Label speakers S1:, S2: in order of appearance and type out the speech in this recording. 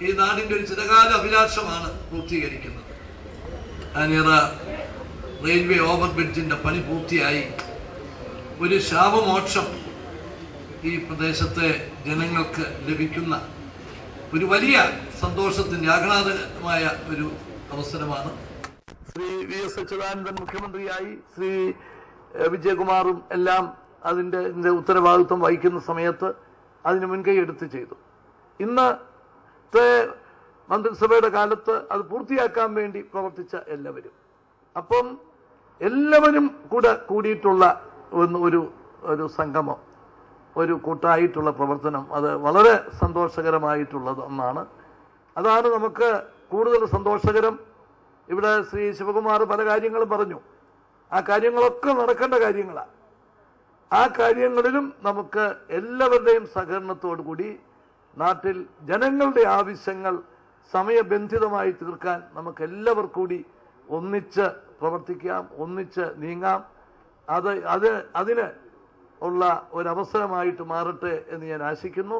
S1: ഈ നാടിന്റെ ഒരു ചിരകാല അഭിലാഷമാണ് പൂർത്തീകരിക്കുന്നത്. അനിറ റെയിൽവേ ഓവർ ബ്രിഡ്ജിന്റെ പണി പൂർത്തിയായി ഒരു ശാപമോക്ഷം ഈ പ്രദേശത്തെ ജനങ്ങൾക്ക് ലഭിക്കുന്ന ഒരു വലിയ സന്തോഷത്തിന്റെ ആഹ്ലാദമായ ഒരു അവസരമാണ്. ശ്രീ വി എസ് അച്യുതാനന്ദൻ മുഖ്യമന്ത്രിയായി ശ്രീ വിജയകുമാറും എല്ലാം അതിന്റെ ഉത്തരവാദിത്വം വഹിക്കുന്ന സമയത്ത് അതിന് മുൻകൈ എടുത്ത് ചെയ്തു. ഇന്നത്തെ മന്ത്രിസഭയുടെ കാലത്ത് അത് പൂർത്തിയാക്കാൻ വേണ്ടി പ്രവർത്തിച്ച എല്ലാവരും, അപ്പം എല്ലാവരും കൂടിയിട്ടുള്ള ഒരു സംഗമം, ഒരു കൂട്ടായിട്ടുള്ള പ്രവർത്തനം, അത് വളരെ സന്തോഷകരമായിട്ടുള്ളത് ഒന്നാണ്. അതാണ് നമുക്ക് കൂടുതൽ സന്തോഷകരം. ഇവിടെ ശ്രീ ശിവകുമാർ പല കാര്യങ്ങളും പറഞ്ഞു. ആ കാര്യങ്ങളൊക്കെ നടക്കേണ്ട കാര്യങ്ങളാണ്. ആ കാര്യങ്ങളിലും നമുക്ക് എല്ലാവരുടെയും സഹകരണത്തോടു കൂടി നാട്ടിൽ ജനങ്ങളുടെ ആവശ്യങ്ങൾ സമയബന്ധിതമായി തീർക്കാൻ നമുക്ക് എല്ലാവർക്കും കൂടി ഒന്നിച്ച് പ്രവർത്തിക്കാം, ഒന്നിച്ച് നീങ്ങാം. അതിന് ഉള്ള ഒരവസരമായിട്ട് മാറട്ടെ എന്ന് ഞാൻ ആശിക്കുന്നു.